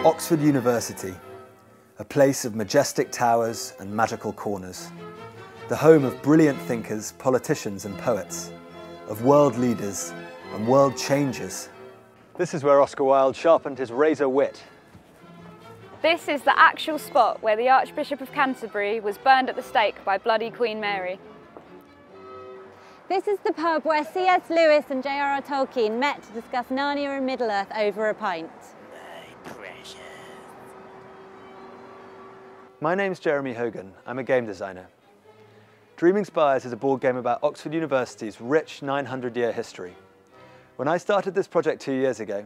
Oxford University, a place of majestic towers and magical corners, the home of brilliant thinkers, politicians and poets, of world leaders and world changers. This is where Oscar Wilde sharpened his razor wit. This is the actual spot where the Archbishop of Canterbury was burned at the stake by bloody Queen Mary. This is the pub where C.S. Lewis and J.R.R. Tolkien met to discuss Narnia and Middle-earth over a pint. My precious. My name's Jeremy Hogan. I'm a game designer. Dream Inpires is a board game about Oxford University's rich 900-year history. When I started this project 2 years ago,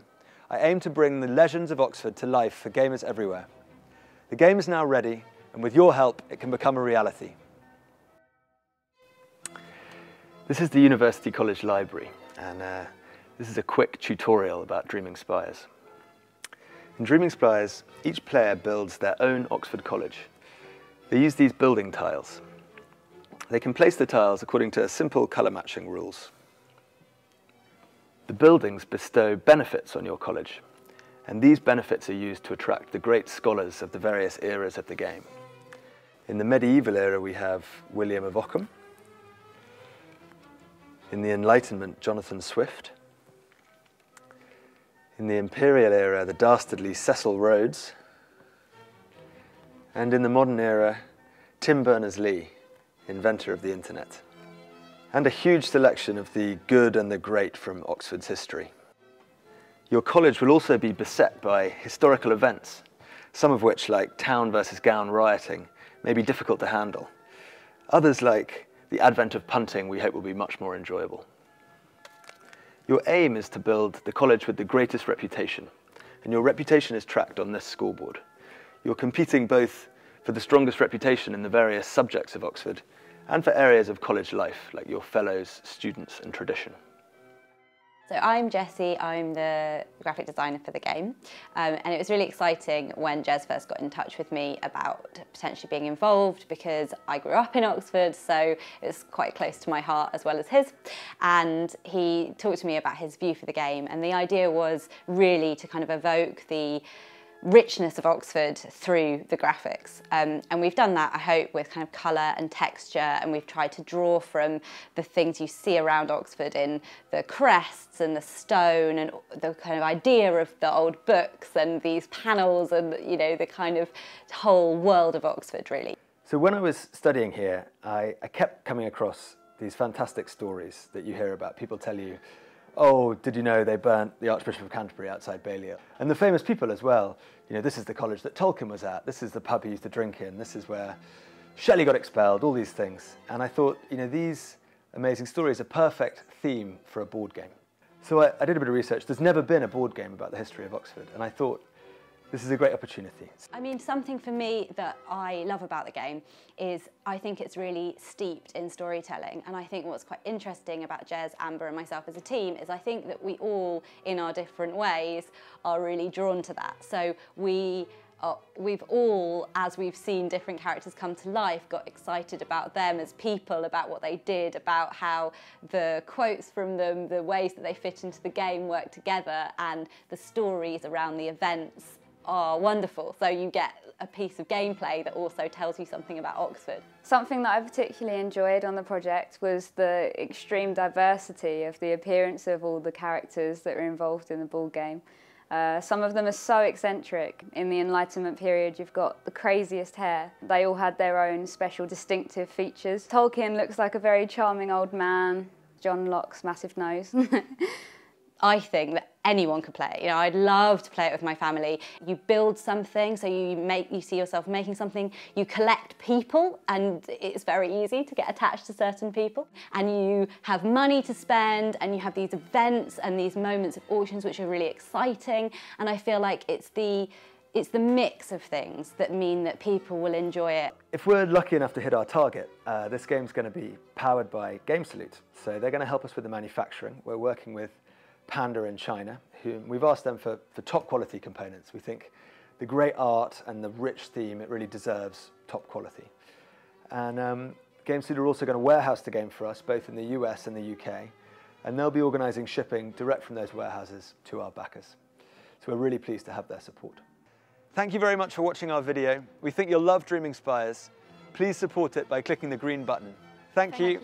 I aimed to bring the legends of Oxford to life for gamers everywhere. The game is now ready, and with your help, it can become a reality. This is the University College Library, and this is a quick tutorial about Dream Inpires. In Dream Inpires, each player builds their own Oxford College. They use these building tiles. They can place the tiles according to simple colour matching rules. The buildings bestow benefits on your college, and these benefits are used to attract the great scholars of the various eras of the game. In the medieval era, we have William of Ockham. In the Enlightenment, Jonathan Swift. In the imperial era, the dastardly Cecil Rhodes. And in the modern era, Tim Berners-Lee, inventor of the internet. And a huge selection of the good and the great from Oxford's history. Your college will also be beset by historical events, some of which, like town versus gown rioting, may be difficult to handle. Others, like the advent of punting, we hope will be much more enjoyable. Your aim is to build the college with the greatest reputation, and your reputation is tracked on this scoreboard. You're competing both for the strongest reputation in the various subjects of Oxford and for areas of college life, like your fellows, students and tradition. So I'm Jessie, I'm the graphic designer for the game, and it was really exciting when Jez first got in touch with me about potentially being involved, because I grew up in Oxford, so it's quite close to my heart as well as his, and he talked to me about his view for the game, and the idea was really to kind of evoke the richness of Oxford through the graphics, and we've done that, I hope, with kind of colour and texture, and we've tried to draw from the things you see around Oxford in the crests and the stone and the kind of idea of the old books and these panels and, you know, the kind of whole world of Oxford, really. So when I was studying here, I kept coming across these fantastic stories that you hear about. People tell you, oh, did you know they burnt the Archbishop of Canterbury outside Balliol? And the famous people as well. You know, this is the college that Tolkien was at. This is the pub he used to drink in. This is where Shelley got expelled, all these things. And I thought, you know, these amazing stories are a perfect theme for a board game. So I did a bit of research. There's never been a board game about the history of Oxford. And I thought, this is a great opportunity. I mean, something for me that I love about the game is I think it's really steeped in storytelling. And I think what's quite interesting about Jez, Amber and myself as a team is I think that we all, in our different ways, are really drawn to that. So we've all, as we've seen different characters come to life, got excited about them as people, about what they did, about how the quotes from them, the ways that they fit into the game work together, and the stories around the events are wonderful. So you get a piece of gameplay that also tells you something about Oxford. Something that I particularly enjoyed on the project was the extreme diversity of the appearance of all the characters that are involved in the board game. Some of them are so eccentric. In the Enlightenment period, you've got the craziest hair. They all had their own special distinctive features. Tolkien looks like a very charming old man. John Locke's massive nose. I think that anyone could play it. You know, I'd love to play it with my family. You build something, so you see yourself making something. You collect people, and it's very easy to get attached to certain people. And you have money to spend, and you have these events and these moments of auctions which are really exciting. And I feel like it's the mix of things that mean that people will enjoy it. If we're lucky enough to hit our target, this game's going to be powered by Game Salute. So they're going to help us with the manufacturing. We're working with Panda in China, who we've asked them for top quality components. We think the great art and the rich theme, it really deserves top quality. And Game Salute are also going to warehouse the game for us, both in the US and the UK, and they'll be organising shipping direct from those warehouses to our backers. So we're really pleased to have their support. Thank you very much for watching our video. We think you'll love Dreaming Spires. Please support it by clicking the green button. Thank you.